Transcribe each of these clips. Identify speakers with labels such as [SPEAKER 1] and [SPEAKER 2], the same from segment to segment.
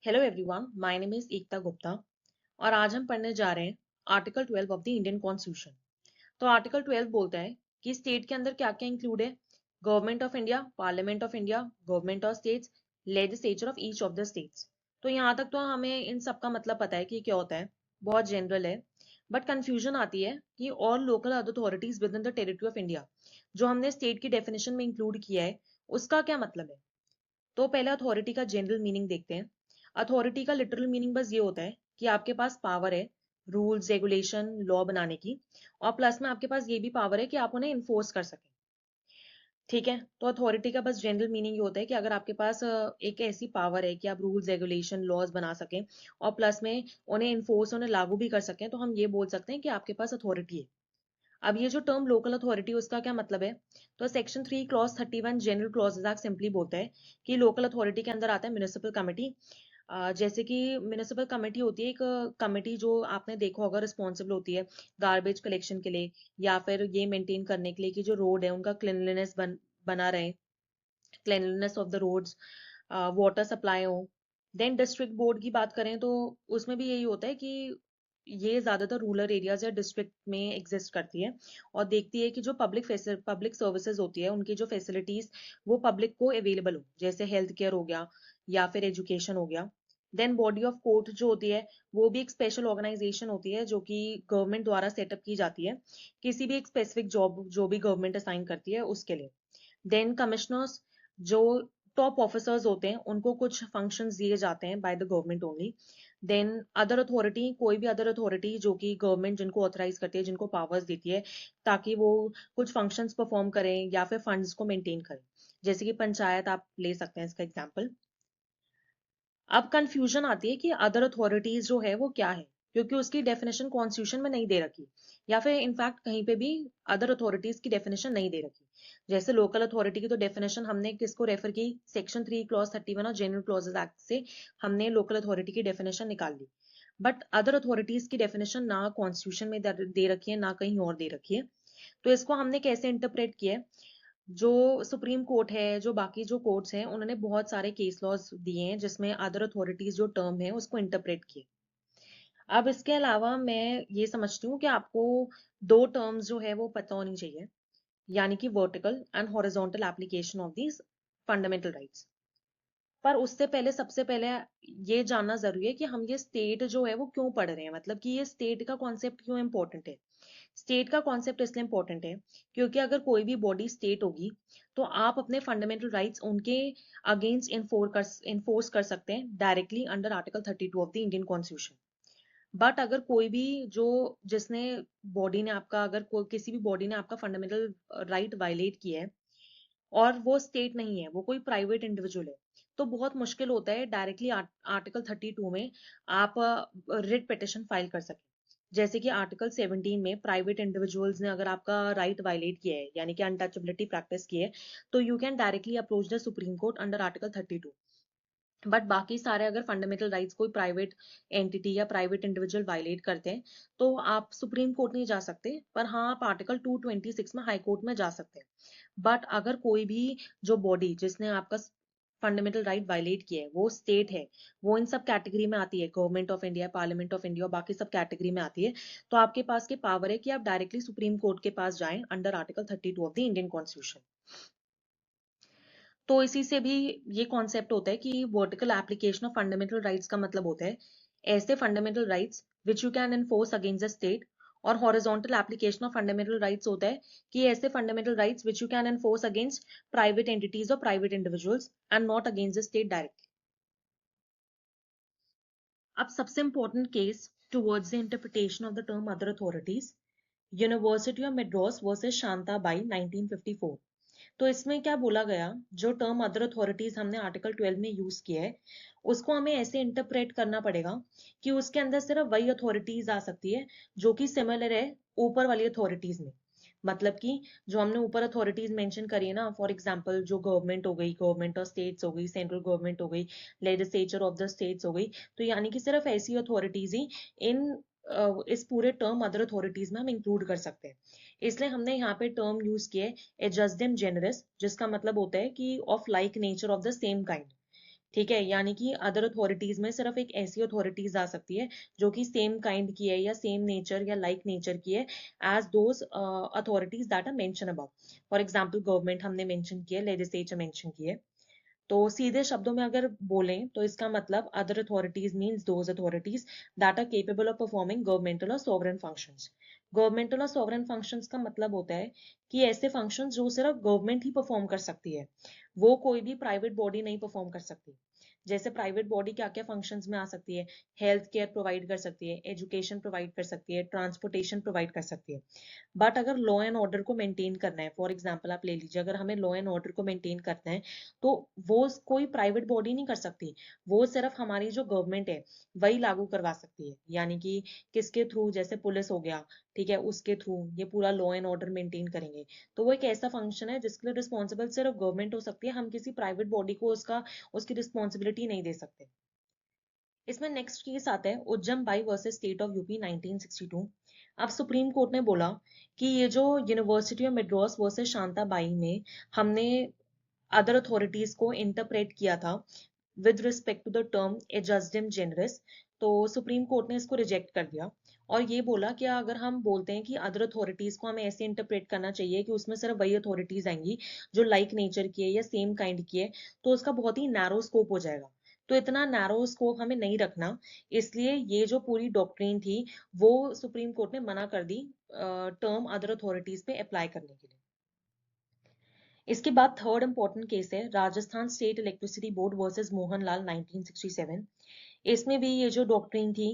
[SPEAKER 1] Hello everyone, my name is Ekta Gupta और आज हम पढ़ने जा रहे हैं article 12 of the Indian constitution. तो आर्टिकल 12 बोलता है कि स्टेट के अंदर क्या क्या इंक्लूड है। Government of India, parliament of India, government of states, legislature of each of the states. तो यहाँ तक तो हमें इन सब का मतलब पता है कि क्या होता है, बहुत जनरल है। बट कंफ्यूजन आती है कि और local authorities with in the territory of India जो हमने स्टेट की डेफिनेशन में इंक्लूड किया है, उसका क्या मतलब है। तो पहले अथॉरिटी का जनरल मीनिंग देखते हैं। अथॉरिटी का लिटरल मीनिंग बस ये होता है कि आपके पास पावर है रूल्स रेगुलेशन लॉ बनाने की, और प्लस में आपके पास ये भी पावर है कि आप उन्हें इन्फोर्स कर सकें। ठीक है, तो अथॉरिटी का बस जनरल मीनिंग ये होता है कि अगर आपके पास एक ऐसी पावर है कि आप रूल्स रेगुलेशन लॉज बना सकें और प्लस में उन्हें इन्फोर्स उन्हें लागू भी कर सकें, तो हम ये बोल सकते हैं कि आपके पास अथॉरिटी है। अब ये जो टर्म लोकल अथॉरिटी उसका क्या मतलब है। तो section 3 clause 31 general clauses act simply बोलता है कि लोकल अथॉरिटी के अंदर आता है म्युनिसिपल कमेटी। जैसे कि म्युनिसिपल कमेटी होती है एक कमेटी जो आपने देखा होगा रिस्पॉन्सिबल होती है गार्बेज कलेक्शन के लिए, या फिर ये मेंटेन करने के लिए कि जो रोड है उनका क्लिनलीनेस बना रहे, cleanliness of the roads, water supply हो। देन डिस्ट्रिक्ट बोर्ड की बात करें तो उसमें भी यही होता है कि ये ज्यादातर रूरल एरियाज या डिस्ट्रिक्ट में एग्जिस्ट करती है और देखती है कि जो पब्लिक सर्विसेज होती है उनकी जो फैसिलिटीज वो पब्लिक को अवेलेबल हो, जैसे हेल्थ केयर हो गया या फिर एजुकेशन हो गया। देन बॉडी ऑफ कोर्ट जो होती है वो भी एक स्पेशल ऑर्गेनाइजेशन होती है जो कि गवर्नमेंट द्वारा सेटअप की जाती है किसी भी एक स्पेसिफिक जॉब जो भी गवर्नमेंट असाइन करती है उसके लिए। देन कमिश्नर्स जो टॉप ऑफिसर्स होते हैं उनको कुछ फंक्शंस दिए जाते हैं by the government only. Then other authority, कोई भी अदर अथॉरिटी जो कि गवर्नमेंट जिनको ऑथराइज करती है, जिनको पावर्स देती है ताकि वो कुछ फंक्शंस परफॉर्म करें या फिर फंड्स को मेंटेन करें, जैसे कि पंचायत आप ले सकते हैं इसका एग्जांपल। अब कंफ्यूजन आती है कि अदर अथॉरिटीज जो है वो क्या है, क्योंकि उसकी डेफिनेशन कॉन्स्टिट्यूशन में नहीं दे रखी, या फिर इनफैक्ट कहीं पे भी अदर अथॉरिटीज की डेफिनेशन नहीं दे रखी। जैसे लोकल अथॉरिटी की तो डेफिनेशन हमने किसको रेफर की, सेक्शन 3 क्लॉज 31 और जनरल क्लॉजेज एक्ट से हमने लोकल अथॉरिटी की डेफिनेशन निकाल ली। बट अदर अथॉरिटीज की डेफिनेशन ना कॉन्स्टिट्यूशन में दे रखी है ना कहीं और दे रखी है। तो इसको हमने कैसे इंटरप्रेट किया है, जो सुप्रीम कोर्ट है, जो बाकी जो कोर्ट्स हैं, उन्होंने बहुत सारे केस लॉज दिए हैं जिसमें अदर अथॉरिटीज जो टर्म है उसको इंटरप्रेट किए। अब इसके अलावा मैं ये समझती हूँ कि आपको दो टर्म्स जो है वो पता होनी चाहिए, यानी कि vertical and horizontal application of these fundamental rights. पर उससे पहले सबसे पहले ये जानना जरूरी है कि हम ये स्टेट जो है वो क्यों पढ़ रहे हैं, मतलब कि ये स्टेट का कॉन्सेप्ट क्यों इंपॉर्टेंट है। स्टेट का कॉन्सेप्ट इसलिए इंपॉर्टेंट है क्योंकि अगर कोई भी बॉडी स्टेट होगी तो आप अपने फंडामेंटल राइट्स उनके अगेंस्ट इन्फोर्स कर सकते हैं directly under article 32 of the Indian constitution. But अगर कोई भी जो जिसने बॉडी ने आपका, अगर कोई किसी भी बॉडी ने आपका फंडामेंटल राइट वायलेट किया है और वो स्टेट नहीं है, वो कोई प्राइवेट इंडिविजुअल है, तो बहुत मुश्किल होता है डायरेक्टली आर्टिकल 32 में आप रिट पिटिशन फाइल कर सकें। जैसे कि आर्टिकल 17 में प्राइवेट इंडिविजुअल्स ने अगर आपका राइट वायलेट किया है, यानी कि अनटचेबिलिटी प्रैक्टिस की है, तो you can directly approach the supreme court under article 32। But बाकी सारे अगर फंडामेंटल राइट्स कोई प्राइवेट एंटिटी या प्राइवेट इंडिविजुअल वायलेट करते हैं तो आप सुप्रीम कोर्ट नहीं जा सकते, पर हाँ आप आर्टिकल 226 में हाई कोर्ट में जा सकते हैं। बट अगर कोई भी जो बॉडी जिसने आपका फंडामेंटल राइट वायलेट किया है वो स्टेट है, वो इन सब कैटेगरी में आती है, government of India, parliament of India और बाकी सब कैटेगरी में आती है, तो आपके पास के पावर है कि आप डायरेक्टली सुप्रीम कोर्ट के पास जाएं under article 32 of the Indian constitution. तो इसी से भी ये कॉन्सेप्ट होता है कि vertical application of fundamental rights का मतलब होता है ऐसे fundamental rights which you can enforce against the state, और horizontal application of fundamental rights होता है कि ऐसे fundamental rights which you can enforce against private entities और private individuals and not against the state directly. अब सबसे important case towards the interpretation of the term other authorities, university of Madras versus Shanta by 1954। तो इसमें क्या बोला गया, जो term other authorities हमने आर्टिकल 12 में यूज किया है उसको हमें ऐसे इंटरप्रेट करना पड़ेगा कि उसके अंदर सिर्फ वही अथॉरिटीज आ सकती है जो कि सिमिलर है ऊपर वाली अथॉरिटीज में। मतलब कि जो हमने ऊपर अथॉरिटीज मेंशन करी है ना, फॉर एग्जांपल जो गवर्नमेंट हो गई, गवर्नमेंट ऑफ स्टेट्स हो गई, सेंट्रल गवर्नमेंट हो गई, लेजिस्लेचर ऑफ द स्टेट्स हो गई, तो यानी कि सिर्फ ऐसी अथॉरिटीज ही इन इस पूरे टर्म अदर अथॉरिटीज में हम इंक्लूड कर सकते हैं। इसलिए हमने यहाँ पे टर्म यूज किया है एडजस्टम जेनरस, जिसका मतलब होता है कि of like nature of the same kind, ठीक है, यानी कि अदर अथॉरिटीज में सिर्फ एक ऐसी अथॉरिटीज आ सकती है जो कि सेम काइंड की है या सेम नेचर या लाइक नेचर की है as those authorities that are mention above. For example government हमने मेंशन किया, लेजिस्लेचर मेंशन किए। तो सीधे शब्दों में अगर बोलें तो इसका मतलब other authorities means those authorities that are capable of performing governmental और सॉवरेन फंक्शंस। गवर्नमेंटल और सॉवरेन फंक्शंस का मतलब होता है कि ऐसे फंक्शंस जो सिर्फ गवर्नमेंट ही परफॉर्म कर सकती है, वो कोई भी प्राइवेट बॉडी नहीं परफॉर्म कर सकती। जैसे प्राइवेट बॉडी क्या क्या फंक्शंस में आ सकती है, हेल्थ केयर प्रोवाइड कर सकती है, एजुकेशन प्रोवाइड कर सकती है, ट्रांसपोर्टेशन प्रोवाइड कर सकती है। बट अगर लॉ एंड ऑर्डर को मेंटेन करना है, फॉर एग्जांपल आप ले लीजिए, अगर हमें लॉ एंड ऑर्डर को मेंटेन करना है तो वो कोई प्राइवेट बॉडी नहीं कर सकती, वो सिर्फ हमारी जो गवर्नमेंट है वही लागू करवा सकती है। यानी कि किसके थ्रू, जैसे पुलिस हो गया, ठीक है, उसके थ्रू ये पूरा लॉ एंड ऑर्डर मेंटेन करेंगे। तो वो एक ऐसा फंक्शन है जिसके लिए रिस्पॉन्सिबल सिर्फ गवर्नमेंट हो सकती है, हम किसी प्राइवेट बॉडी को उसकी रिस्पॉन्सिबिलिटी नहीं दे सकते। इसमें नेक्स्ट केस आता है Ujjam Bai versus state of UP 1962। अब सुप्रीम कोर्ट ने बोला कि ये जो university of Madras versus Shanta Bai में हमने अदर अथॉरिटीज को इंटरप्रेट किया था with respect to the term ejusdem generis, तो सुप्रीम कोर्ट ने इसको रिजेक्ट कर दिया और ये बोला कि अगर हम बोलते हैं कि अदर अथॉरिटीज को हमें ऐसे इंटरप्रेट करना चाहिए कि उसमें सिर्फ वही अथॉरिटीज आएंगी जो लाइक नेचर की है या सेम काइंड की है, तो उसका बहुत ही नैरो स्कोप हो जाएगा। तो इतना नैरो स्कोप हमें नहीं रखना, इसलिए ये जो पूरी डॉक्ट्रिन थी वो सुप्रीम कोर्ट ने मना कर दी टर्म अदर अथॉरिटीज पे अप्लाई करने के लिए। इसके बाद थर्ड इंपॉर्टेंट केस है Rajasthan state electricity board versus Mohanlal 1967। इसमें भी ये जो डॉक्ट्रिन थी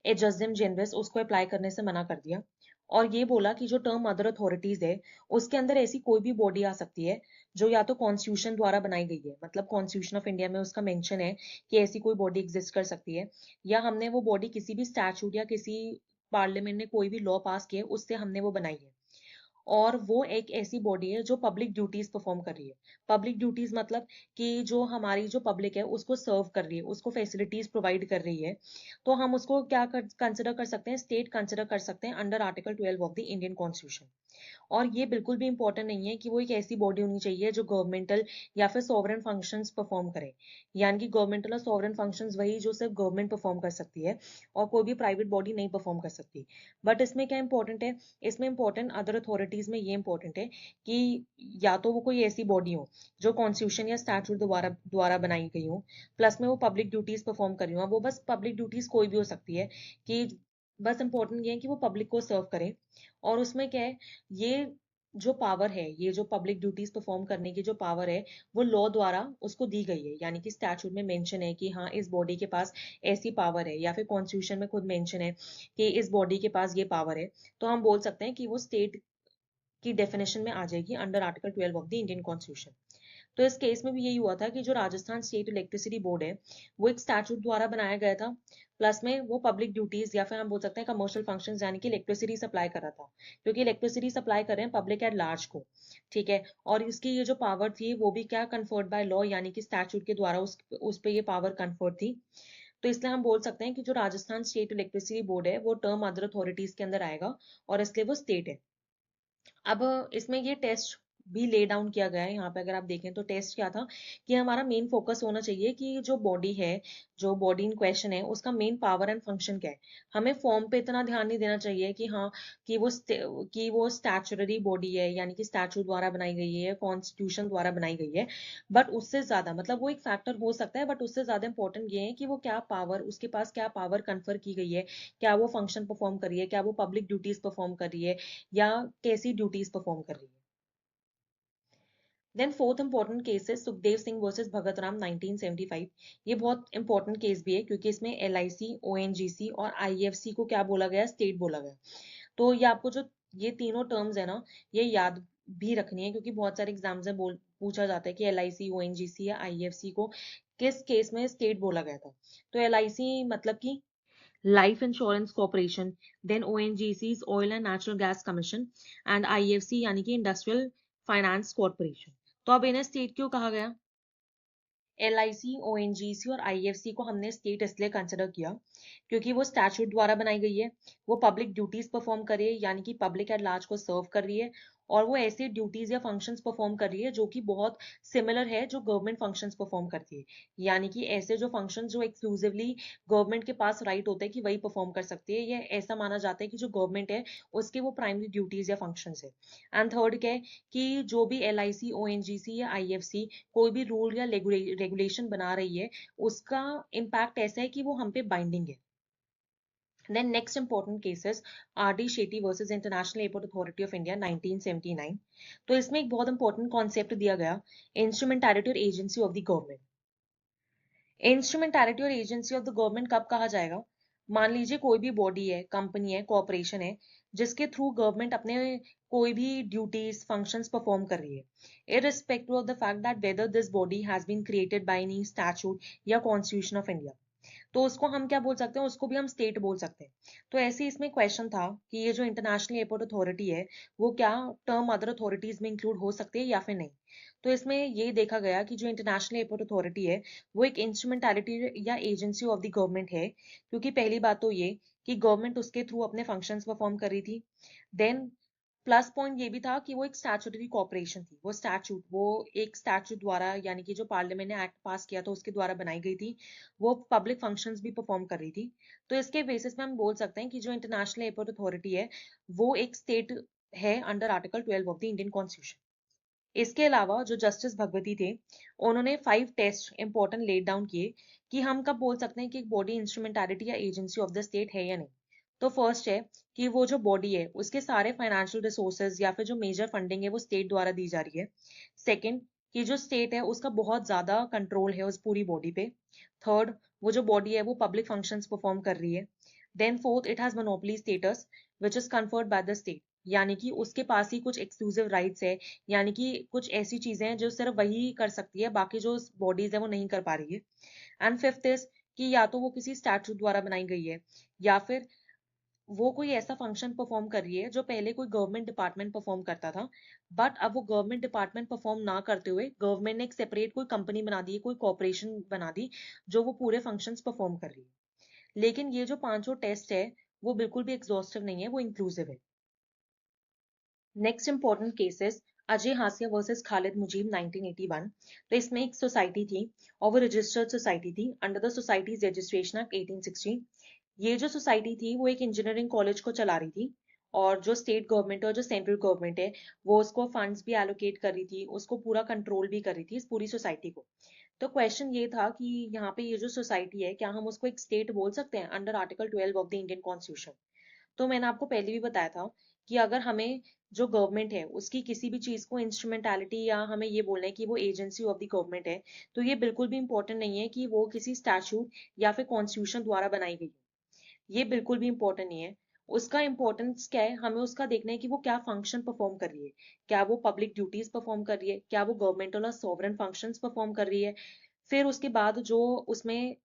[SPEAKER 1] एजस्टिम जेनरिस उसको अप्लाई करने से मना कर दिया और ये बोला कि जो टर्म अदर अथॉरिटीज है उसके अंदर ऐसी कोई भी बॉडी आ सकती है जो या तो कॉन्स्टिट्यूशन द्वारा बनाई गई है, मतलब कॉन्स्टिट्यूशन ऑफ इंडिया में उसका मेंशन है कि ऐसी कोई बॉडी एग्जिस्ट कर सकती है, या हमने वो बॉडी किसी भी स्टैट्यूट या किसी पार्लियामेंट ने कोई भी लॉ पास किया उससे हमने वो बनाई है, और वो एक ऐसी बॉडी है जो पब्लिक ड्यूटीज परफॉर्म कर रही है। पब्लिक ड्यूटीज मतलब कि जो हमारी जो पब्लिक है उसको सर्व कर रही है, उसको फैसिलिटीज प्रोवाइड कर रही है, तो हम उसको क्या कंसिडर कर सकते हैं, स्टेट कंसिडर कर सकते हैं under article 12 of the Indian constitution. और ये बिल्कुल भी इंपॉर्टेंट नहीं है कि वो एक ऐसी बॉडी होनी चाहिए जो गवर्नमेंटल या फिर सॉवरेन फंक्शंस परफॉर्म करे, यानी कि गवर्नमेंटल और सॉवरेन फंक्शंस वही जो सिर्फ गवर्नमेंट परफॉर्म कर सकती है और कोई भी प्राइवेट बॉडी नहीं परफॉर्म कर सकती। बट इसमें क्या इंपॉर्टेंट है, इसमें इंपॉर्टेंट अदर अथॉरिटीज में ये इंपॉर्टेंट है कि या तो वो कोई ऐसी बॉडी हो जो कॉन्स्टिट्यूशन या स्टैट्यूट द्वारा द्वारा बनाई गई हो, प्लस में वो पब्लिक ड्यूटीज परफॉर्म कर रही हो। वो बस पब्लिक ड्यूटीज कोई भी हो सकती है कि बस इंपॉर्टेंट ये है कि वो पब्लिक को सर्व करे। और उसमें क्या है, ये जो पावर है, ये जो पब्लिक ड्यूटीज परफॉर्म करने की जो पावर है वो लॉ द्वारा उसको दी गई है, यानी कि स्टैट्यूट में मेंशन है कि हाँ इस बॉडी के पास ऐसी पावर है, या फिर कॉन्स्टिट्यूशन में खुद मेंशन है कि इस बॉडी के पास ये पावर है। तो हम बोल सकते हैं कि वो स्टेट की डेफिनेशन में आ जाएगी under article 12 of the Indian constitution. तो इस केस में भी यही हुआ था कि जो राजस्थान स्टेट इलेक्ट्रिसिटी बोर्ड है वो एक स्टैट्यूट द्वारा बनाया गया था, प्लस में वो पब्लिक ड्यूटीज या फिर हम बोल सकते हैं कमर्शियल फंक्शंस यानी कि इलेक्ट्रिसिटी सप्लाई कर रहा था, क्योंकि इलेक्ट्रिसिटी सप्लाई कर रहे हैं पब्लिक एट लार्ज को। ठीक है, और इसकी ये जो पावर थी वो भी क्या कन्फर्ड बाय लॉ, यानी कि स्टैट्यूट के द्वारा उस पे ये पावर कन्फर्ड थी। तो इसलिए हम बोल सकते हैं कि जो राजस्थान स्टेट इलेक्ट्रिसिटी बोर्ड है वो टर्म अदर अथॉरिटीज के अंदर आएगा और इसलिए वो स्टेट है। अब इसमें ये टेस्ट भी ले डाउन किया गया है यहाँ पे, अगर आप देखें तो टेस्ट क्या था कि हमारा मेन फोकस होना चाहिए कि जो बॉडी है, जो बॉडी इन क्वेश्चन है उसका मेन पावर एंड फंक्शन क्या है। हमें फॉर्म पे इतना ध्यान नहीं देना चाहिए कि हाँ कि वो स्टैचुररी बॉडी है, यानी कि स्टैचू द्वारा बनाई गई है, कॉन्स्टिट्यूशन द्वारा बनाई गई है। बट उससे ज्यादा, मतलब वो एक फैक्टर हो सकता है बट उससे ज्यादा इंपॉर्टेंट ये है कि वो क्या पावर, उसके पास क्या पावर कन्फर की गई है, क्या वो फंक्शन परफॉर्म कर रही है, क्या वो पब्लिक ड्यूटीज परफॉर्म कर रही है या कैसी ड्यूटीज परफॉर्म कर रही है। देन फोर्थ इंपॉर्टेंट केस है सुखदेव सिंह वर्सेस भगत राम 1975। ये बहुत इंपॉर्टेंट केस भी है क्योंकि इसमें एलआईसी, ओएनजीसी और आईएफसी को क्या बोला गया, स्टेट बोला गया। तो ये आपको जो ये तीनों टर्म्स है ना, ये याद भी रखनी है क्योंकि बहुत सारे एग्जाम्स में पूछा जाता है कि एलआईसी, ओएनजीसी या आईएफसी को किस केस में स्टेट बोला गया था। तो एलआईसी मतलब कि life insurance corporation, then ONGC oil and natural gas commission, and IFC यानी कि इंडस्ट्रियल फाइनेंस कॉर्पोरेशन। तो अब इन्हें स्टेट क्यों कहा गया, एलआईसी, ओएनजीसी और आईएफसी को हमने स्टेट इसलिए कंसिडर किया क्योंकि वो स्टैट्यूट द्वारा बनाई गई है, वो पब्लिक ड्यूटीज परफॉर्म कर रही है यानी कि पब्लिक एट लार्ज को सर्व कर रही है, और वो ऐसे ड्यूटीज या फंक्शंस परफॉर्म कर रही है जो कि बहुत सिमिलर है जो गवर्नमेंट फंक्शंस परफॉर्म करती है, यानी कि ऐसे जो फंक्शंस जो एक्सक्लूसिवली गवर्नमेंट के पास राइट होता है कि वही परफॉर्म कर सकती है, ये ऐसा माना जाता है कि जो गवर्नमेंट है उसके वो प्राइमरी ड्यूटीज या फंक्शंस है। एंड थर्ड क्या है कि जो भी LIC, ONGC या IFC कोई भी रूल या रेगुलेशन बना रही है, उसका इम्पैक्ट ऐसा है कि वो हम पे बाइंडिंग है। Then next important case is R.D. Shetty versus International Airport Authority of India 1979। तो इसमें एक बहुत इंपॉर्टेंट कॉन्सेप्ट दिया गया, इंस्ट्रूमेंटैलिटी और agency of the government. Instrumentality और एजेंसी ऑफ द गवर्नमेंट कब कहा जाएगा? मान लीजिए कोई भी बॉडी है, कंपनी है, कॉर्पोरेशन है, जिसके थ्रू गवर्नमेंट अपने कोई भी ड्यूटीज फंक्शंस परफॉर्म कर रही है, irrespective of the fact that whether this body has been created by any statute या कॉन्स्टिट्यूशन ऑफ इंडिया। तो उसको हम क्या बोल सकते हैं? उसको भी हम स्टेट बोल सकते हैं। तो ऐसे ही इसमें क्वेश्चन था कि ये जो इंटरनेशनल एयरपोर्ट अथॉरिटी है, वो क्या टर्म अदर अथॉरिटीज में इंक्लूड हो सकती है या फिर नहीं। तो इसमें ये देखा गया कि जो इंटरनेशनल एयरपोर्ट अथॉरिटी है वो एक इंस्ट्रूमेंटैलिटी या एजेंसी ऑफ द गवर्नमेंट है, क्योंकि पहली बात तो ये कि गवर्नमेंट उसके थ्रू अपने फंक्शंस परफॉर्म कर रही थी। देन प्लस पॉइंट ये भी था कि वो एक स्टैट्यूटरी कॉर्पोरेशन थी, वो एक स्टैट्यूट द्वारा, यानी कि जो पार्लियामेंट ने एक्ट पास किया था उसके द्वारा बनाई गई थी, वो पब्लिक फंक्शंस भी परफॉर्म कर रही थी। तो इसके बेसिस पे हम बोल सकते हैं कि जो इंटरनेशनल एयरपोर्ट अथॉरिटी है वो एक स्टेट है under article 12 of the Indian constitution. इसके अलावा जो जस्टिस भगवती थे, उन्होंने 5 टेस्ट इंपॉर्टेंट लेट डाउन किए कि हम कब बोल सकते हैं कि एक बॉडी इंस्ट्रूमेंटैलिटी या एजेंसी ऑफ द स्टेट है या नहीं। तो फर्स्ट है कि वो जो बॉडी है उसके सारे फाइनेंशियल रिसोर्सेज या फिर जो मेजर फंडिंग है वो स्टेट द्वारा दी जा रही है। सेकंड, कि जो स्टेट है उसका बहुत ज्यादा कंट्रोल है उस पूरी बॉडी पे। थर्ड, वो जो बॉडी है वो पब्लिक फंक्शंस परफॉर्म कर रही है। Then fourth, it has monopoly status which is conferred by the state, यानी कि उसके पास ही कुछ एक्सक्लूसिव राइट्स है, यानी कि कुछ ऐसी चीजें हैं जो सिर्फ वही कर सकती है, बाकी जो बॉडीज है वो नहीं कर पा रही है। एंड फिफ्थ इज कि या तो वो किसी स्टैट्यूट द्वारा बनाई गई है, या फिर वो कोई ऐसा फंक्शन परफॉर्म कर रही है जो पहले कोई गवर्नमेंट डिपार्टमेंट परफॉर्म करता था, बट अब वो गवर्नमेंट डिपार्टमेंट परफॉर्म ना करते हुए गवर्नमेंट ने एक सेपरेट कोई कंपनी बना दी, कोई कॉर्पोरेशन बना दी जो वो पूरे फंक्शंस परफॉर्म कर रही है। लेकिन ये जो पांचों टेस्ट है वो बिल्कुल भी एग्जॉस्टिव नहीं है, वो इंक्लूसिव है। Next important cases, Ajay Hasia versus Khalid Mujib 1981। तो इसमें एक सोसाइटी थी और वो रजिस्टर्ड सोसाइटी थी under the societies registration act 1860। ये जो सोसाइटी थी वो एक इंजीनियरिंग कॉलेज को चला रही थी, और जो स्टेट गवर्नमेंट और जो सेंट्रल गवर्नमेंट है वो उसको फंड्स भी एलोकेट कर रही थी, उसको पूरा कंट्रोल भी कर रही थी इस पूरी सोसाइटी को। तो क्वेश्चन ये था कि यहाँ पे ये जो सोसाइटी है क्या हम उसको एक स्टेट बोल सकते हैं under article 12 of the Indian constitution. तो मैंने आपको पहले भी बताया था कि अगर हमें जो गवर्नमेंट है उसकी किसी भी चीज को इंस्ट्रूमेंटालिटी या हमें ये बोलना है कि वो एजेंसी ऑफ द गवर्नमेंट है, तो ये बिल्कुल भी इंपॉर्टेंट नहीं है कि वो किसी स्टैट्यूट या फिर कॉन्स्टिट्यूशन द्वारा बनाई गई है। ये बिल्कुल भी इंपॉर्टेंट नहीं है। उसका इंपॉर्टेंस क्या है? हमें उसका देखना है कि वो क्या फंक्शन परफॉर्म कर रही है। क्या वो पब्लिक ड्यूटीज परफॉर्म कर रही है? क्या वो गवर्नमेंटल और सॉवरेन फंक्शंस परफॉर्म कर रही है? फिर उसके बाद जो उसमें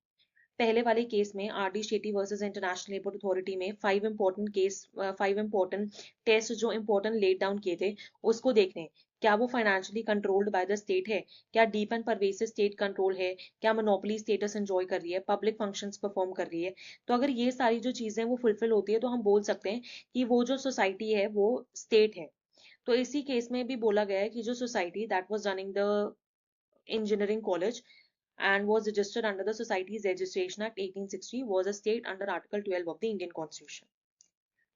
[SPEAKER 1] पहले वाले केस में R.D. Shetty versus international airport authority में 5 इंपॉर्टेंट टेस्ट जो इंपॉर्टेंट लेट डाउन किए थे उसको देखने। क्या वो financially controlled by the state है? क्या deep and pervasive state control है? क्या मोनोपोली स्टेटस एंजॉय कर रही है? पब्लिक फंक्शंस परफॉर्म कर रही है? तो अगर ये सारी जो चीजें वो फुलफिल होती है तो हम बोल सकते हैं कि वो जो सोसाइटी है वो स्टेट है। तो इसी केस में भी बोला गया है कि जो society that was running the engineering college and was registered under the Societies Registration Act 1860 was a state under Article 12 of the Indian Constitution.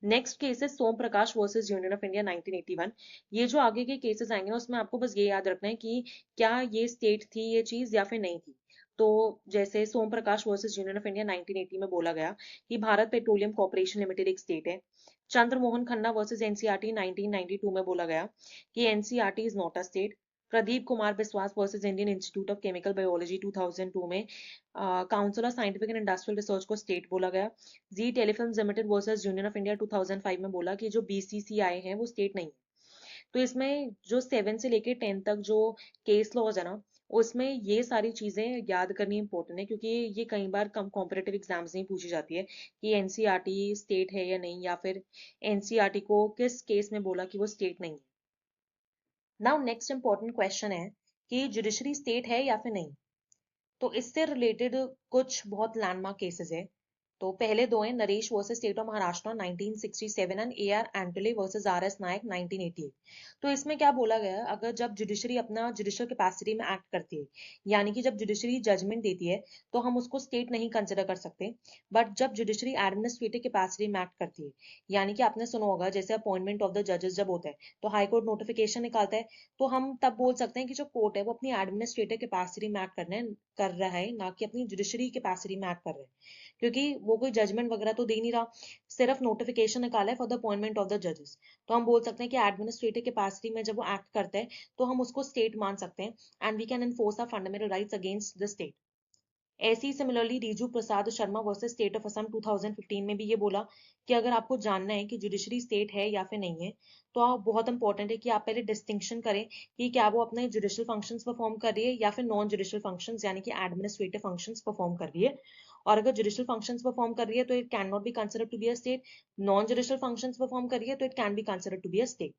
[SPEAKER 1] Next case है सोम प्रकाश वर्सेस यूनियन ऑफ इंडिया 1981। ये जो आगे के केसेस आएंगे ना उसमें आपको बस ये याद रखना है कि क्या ये स्टेट थी ये चीज या फिर नहीं थी। तो जैसे सोम प्रकाश वर्सेस यूनियन ऑफ इंडिया 1980 में बोला गया कि भारत पेट्रोलियम कॉर्पोरेशन लिमिटेड एक स्टेट है। चंद्रमोहन खन्ना वर्सेस एनसीईआरटी 1992 में बोला गया कि NCERT is not a state. Pradeep Kumar Biswas versus Indian institute of chemical biology 2002 में council of scientific and industrial research को स्टेट बोला गया। Zee telefilms limited versus union of India 2005 में बोला कि जो बीसीसीआई है वो स्टेट नहीं है। तो इसमें जो 7 से लेके 10 तक जो केस लॉज है ना, उसमें ये सारी चीजें याद करनी इंपॉर्टेंट है, क्योंकि ये कई बार कम कॉम्पिटेटिव एग्जाम्स में पूछी जाती है कि एनसीईआरटी स्टेट है या नहीं, या फिर एनसीईआरटी को किस केस में बोला कि वो स्टेट नहीं है। नाउ नेक्स्ट इंपॉर्टेंट क्वेश्चन है कि जुडिशरी स्टेट है या फिर नहीं। तो इससे रिलेटेड कुछ बहुत लैंडमार्क केसेस है। तो पहले दो हैं Naresh versus state of Maharashtra 1967 and AR Antulay versus RS Nayak 1988। तो इसमें क्या बोला गया है, अगर जब जुडिशरी अपना जुडिशियल कैपेसिटी में एक्ट करती है, यानी कि जब जुडिशरी जजमेंट देती है, तो हम उसको स्टेट नहीं कंसिडर कर सकते। बट जब जुडिशरी एडमिनिस्ट्रेटिव कैपेसिटी में एक्ट करती है, यानी कि आपने सुना होगा जैसे अपॉइंटमेंट ऑफ द जजेस जब होता है तो हाई कोर्ट नोटिफिकेशन निकालता है, तो हम तब बोल सकते हैं कि जो कोर्ट है वो अपनी एडमिनिस्ट्रेटिव कैपेसिटी में एक्ट कर रहा है, ना कि अपनी जुडिशरी कैपेसिटी में एक्ट कर रहा है, क्योंकि वो कोई जजमेंट वगैरह तो दे नहीं रहा, सिर्फ नोटिफिकेशन निकाला है for the appointment of the जजेस। तो हम बोल सकते हैं कि एडमिनिस्ट्रेटिव कैपेसिटी में जब वो एक्ट करता है तो हम उसको स्टेट मान सकते हैं, and we can enforce our fundamental rights against the state. ऐसी similarly Riju Prasad Sharma versus state of Assam 2015 में भी ये बोला कि अगर आपको जानना है कि जुडिशरी स्टेट है या फिर नहीं है, तो आप बहुत इंपॉर्टेंट है कि आप पहले डिस्टिंक्शन करें कि क्या वो अपने जुडिशियल फंक्शंस परफॉर्म कर रही है या फिर नॉन जुडिशियल फंक्शंस यानी कि एडमिनिस्ट्रेटिव फंक्शंस परफॉर्म कर रही है। और अगर जुडिशियल फंक्शंस परफॉर्म कर रही है तो it can not be considered to be a state, non judicial functions perform कर रही है तो it can be considered to be a state.